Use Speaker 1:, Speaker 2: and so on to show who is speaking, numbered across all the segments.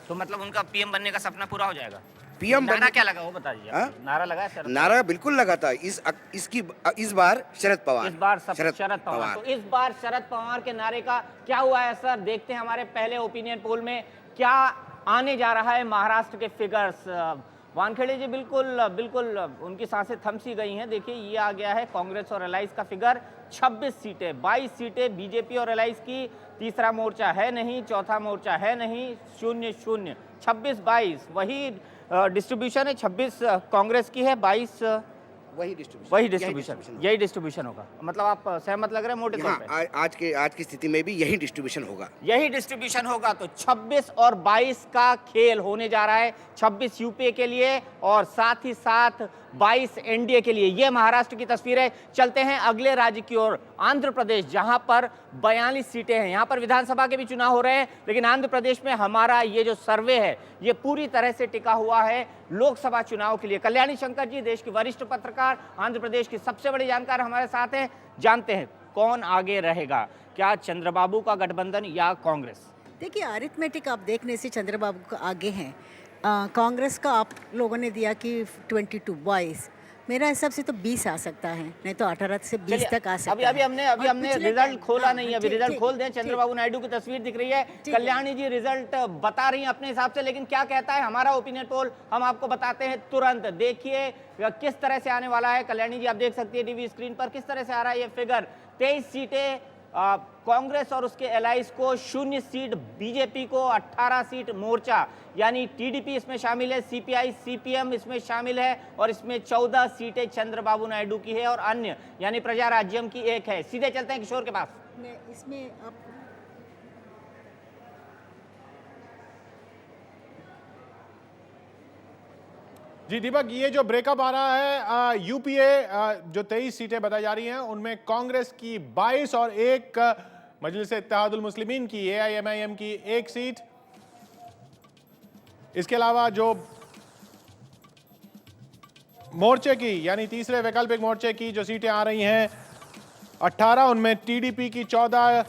Speaker 1: तो मतलब उनका पीएम बनने का सपना पूरा हो जाएगा?
Speaker 2: पीएम
Speaker 1: नारा क्या लगा वो बता दीजिए?
Speaker 2: हाँ?
Speaker 1: नारा लगा है शरद?
Speaker 2: नारा बिल्कुल लगा था। इस बार शरद पवार।
Speaker 1: इस बार शरद पवार। तो इस बार शरद पवार के नारे का क्या हुआ है सर? देखते हैं हमारे पहले ओपिनियन पोल में क्या आने जा रहा है महाराष्ट्र के फिगर्स। वानखेड़े जी बिल्कुल उनकी सांसें थम सी गई हैं। देखिए ये आ गया है कांग्रेस और अलायंस का फिगर 26 सीटें, 22 सीटें बीजेपी और अलायंस की, तीसरा मोर्चा है नहीं, चौथा मोर्चा है नहीं, 0-0, 26-22 वही डिस्ट्रीब्यूशन है। 26 कांग्रेस की है, 22
Speaker 2: वही
Speaker 1: डिस्ट्रीब्यूशन, यही डिस्ट्रीब्यूशन होगा। मतलब आप सहमत लग रहे हैं मोटे तौर पे?
Speaker 2: आज की स्थिति में भी यही डिस्ट्रीब्यूशन होगा।
Speaker 1: यही डिस्ट्रीब्यूशन होगा। तो 26 और 22 का खेल होने जा रहा है। 26 यूपीए के लिए और साथ ही साथ 22 एनडीए के लिए। यह महाराष्ट्र की तस्वीर है। चलते हैं अगले राज्य की ओर, आंध्र प्रदेश, जहां पर 42 सीटें हैं। यहां पर विधानसभा के भी चुनाव हो रहे हैं, लेकिन आंध्र प्रदेश में हमारा ये जो सर्वे है ये पूरी तरह से टिका हुआ है लोकसभा चुनाव के लिए। कल्याणी शंकर जी, देश की वरिष्ठ पत्रकार, आंध्र प्रदेश की सबसे बड़ी जानकार हमारे साथ हैं। जानते हैं कौन आगे रहेगा, क्या चंद्रबाबू का गठबंधन या कांग्रेस?
Speaker 3: देखिए, अरिथमेटिक आप देखने से चंद्रबाबू का आगे हैं। कांग्रेस का आप लोगों ने दिया कि 22, मेरा हिसाब से तो 20 आ सकता है, नहीं तो 18 से 20 तक आ सकता है।
Speaker 1: अभी हमने रिजल्ट खोला नहीं है। अभी रिजल्ट खोल दें। चंद्रबाबू नायडू की तस्वीर दिख रही है, कल्याणी जी रिजल्ट बता रही हैं अपने हिसाब से, लेकिन क्या कहता है हमारा ओपिनियन पोल हम आपको बताते हैं तुरंत। देखिए किस तरह से आने वाला है। कल्याणी जी आप देख सकती है टीवी स्क्रीन पर किस तरह से आ रहा है ये फिगर। 23 सीटें कांग्रेस और उसके एलाइज को, 0 सीट बीजेपी को, 18 सीट मोर्चा यानी टीडीपी इसमें शामिल है, सीपीआई सीपीएम इसमें शामिल है, और इसमें 14 सीटें चंद्रबाबू नायडू की है और अन्य यानी प्रजा राज्यम की 1 है। सीधे चलते हैं किशोर के पास।
Speaker 3: इसमें आप
Speaker 4: जी दीपक, ये जो ब्रेकअप आ रहा है यूपीए जो 23 सीटें बताई जा रही हैं उनमें कांग्रेस की 22 और एक मजलिस इत्तेहादुल मुस्लिमीन की, एआईएमआईएम की 1 सीट। इसके अलावा जो मोर्चे की यानी तीसरे वैकल्पिक मोर्चे की जो सीटें आ रही हैं 18, उनमें टीडीपी की 14,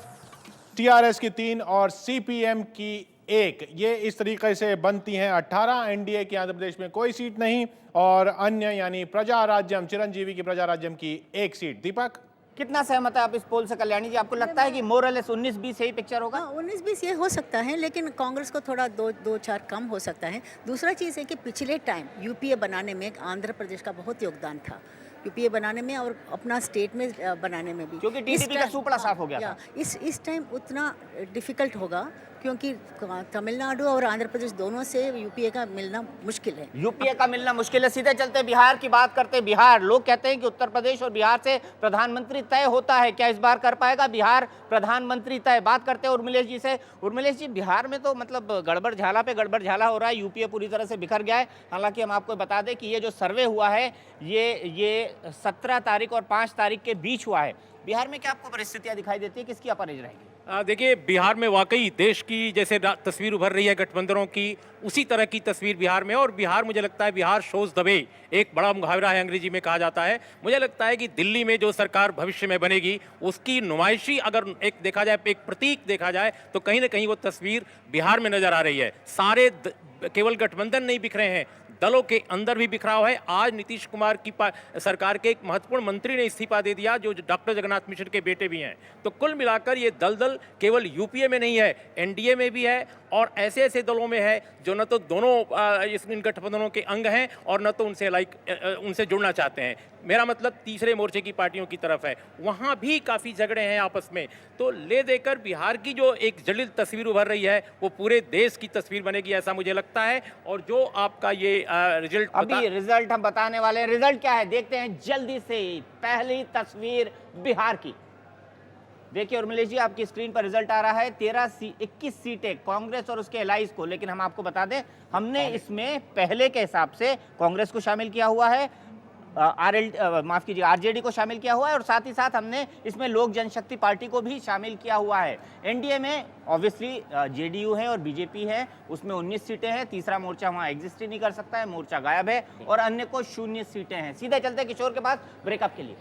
Speaker 4: टीआरएस की 3 और सीपीएम की 1। ये इस तरीके से बनती हैं 18। एनडीए की आंध्र प्रदेश में कोई सीट नहीं और अन्य यानी प्रजा राज्यम, चिरंजीवी की प्रजा राज्यम की 1 सीट। दीपक,
Speaker 1: कितना सहमत है आप इस पोल से कल्याणी जी? आपको लगता है कि मोरलेस 19-20 यही पिक्चर होगा?
Speaker 3: 19-20 ये हो सकता है, लेकिन कांग्रेस को थोड़ा 2-4 कम हो सकता है। दूसरा चीज़ है कि पिछले टाइम यूपीए बनाने में आंध्र प्रदेश का बहुत योगदान था, यूपीए बनाने में और अपना स्टेट में बनाने में भी,
Speaker 1: क्योंकि टीडीपी का सुपड़ा साफ हो गया था।
Speaker 3: इस टाइम उतना डिफिकल्ट होगा क्योंकि तमिलनाडु और आंध्र प्रदेश दोनों से यूपीए का मिलना मुश्किल है।
Speaker 1: यूपीए का मिलना मुश्किल है। सीधे चलते बिहार की बात करते। बिहार, लोग कहते हैं कि उत्तर प्रदेश और बिहार से प्रधानमंत्री तय होता है, क्या इस बार कर पाएगा बिहार प्रधानमंत्री तय? बात करते हैं उर्मिलेश जी से। उर्मिलेश जी, बिहार में तो मतलब गड़बड़ झाला पे गड़बड़ झाला हो रहा है, यूपीए पूरी तरह से बिखर गया है। हालांकि हम आपको बता दें कि ये जो सर्वे हुआ है ये 17 तारीख और 5 तारीख के बीच हुआ है। बिहार में क्या आपको परिस्थितियां दिखाई देती है, किसकी अपरेज रहेगी?
Speaker 5: देखिए, बिहार में वाकई देश की जैसे तस्वीर उभर रही है गठबंधनों की, उसी तरह की तस्वीर बिहार में। और बिहार, मुझे लगता है बिहार शोज द वे, एक बड़ा मुहावरा है अंग्रेजी में कहा जाता है। मुझे लगता है कि दिल्ली में जो सरकार भविष्य में बनेगी उसकी नुमाइशी अगर एक देखा जाए, एक प्रतीक देखा जाए, तो कहीं ना कहीं वो तस्वीर बिहार में नजर आ रही है। सारे केवल गठबंधन नहीं बिखरे हैं, दलों के अंदर भी बिखराव है। आज नीतीश कुमार की सरकार के एक महत्वपूर्ण मंत्री ने इस्तीफा दे दिया जो डॉक्टर जगन्नाथ मिश्र के बेटे भी हैं। तो कुल मिलाकर ये दलदल केवल यूपीए में नहीं है, एनडीए में भी है और ऐसे ऐसे दलों में है जो न तो दोनों इन गठबंधनों के अंग हैं और न तो उनसे जुड़ना चाहते हैं। मेरा मतलब तीसरे मोर्चे की पार्टियों की तरफ है, वहाँ भी काफ़ी झगड़े हैं आपस में। तो ले देकर बिहार की जो एक जटिल तस्वीर उभर रही है वो पूरे देश की तस्वीर बनेगी, ऐसा मुझे लगता है। और जो आपका ये रिजल्ट
Speaker 1: अभी रिजल्ट हम बताने वाले हैं। रिजल्ट क्या है देखते हैं जल्दी से। पहली तस्वीर बिहार की देखिए उर्मिलेश जी, आपकी स्क्रीन पर रिजल्ट आ रहा है। 21 सीटें कांग्रेस और उसके एलाइज को, लेकिन हम आपको बता दें हमने इसमें पहले के हिसाब से कांग्रेस को शामिल किया हुआ है, माफ कीजिए आरजेडी को शामिल किया हुआ है और साथ ही साथ हमने इसमें लोक जनशक्ति पार्टी को भी शामिल किया हुआ है। एनडीए में ऑब्वियसली जेडीयू है और बीजेपी है, उसमें 19 सीटें हैं। तीसरा मोर्चा वहां एग्जिस्ट ही नहीं कर सकता है, मोर्चा गायब है और अन्य को 0 सीटें हैं। सीधे चलते किशोर के पास ब्रेकअप के लिए।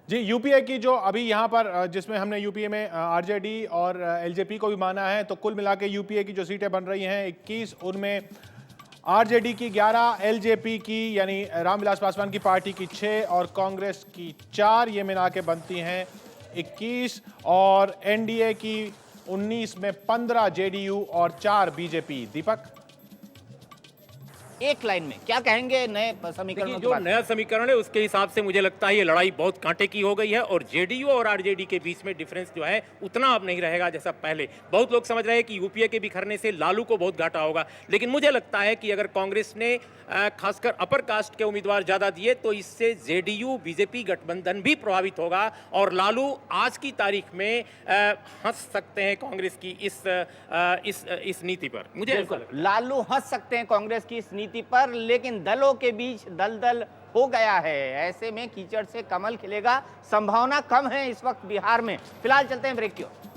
Speaker 4: जी, यूपीए की जो अभी यहाँ पर जिसमें हमने यूपीए में आरजेडी और एलजेपी को भी माना है, तो कुल मिला के यूपीए की जो सीटें बन रही हैं 21, उनमें आरजेडी की 11, एलजेपी की यानी रामविलास पासवान की पार्टी की 6 और कांग्रेस की 4, ये मिला के बनती हैं 21, और एनडीए की 19 में 15 जेडीयू और 4 बीजेपी। दीपक,
Speaker 1: एक लाइन में क्या कहेंगे नए समीकरणों
Speaker 5: देखिए,
Speaker 1: के
Speaker 5: जो
Speaker 1: बाद?
Speaker 5: नया समीकरण है उसके हिसाब से मुझे लगता है ये लड़ाई बहुत कांटे की हो गई है और जेडीयू और आरजेडी के बीच में डिफरेंस जो है उतना अब नहीं रहेगा जैसा पहले। बहुत लोग समझ रहे हैं कि यूपीए के बिखरने से लालू को बहुत घाटा होगा, लेकिन मुझे लगता है कि अगर कांग्रेस ने खासकर अपर कास्ट के उम्मीदवार ज्यादा दिए तो इससे जेडीयू बीजेपी गठबंधन भी प्रभावित होगा और लालू आज की तारीख में हंस सकते हैं कांग्रेस की इस नीति पर। मुझे ऐसा लगता है।
Speaker 1: लालू हंस सकते हैं कांग्रेस की इस नीति पर, लेकिन दलों के बीच दलदल हो गया है। ऐसे में कीचड़ से कमल खिलेगा, संभावना कम है इस वक्त बिहार में। फिलहाल चलते हैं ब्रेक की ओर।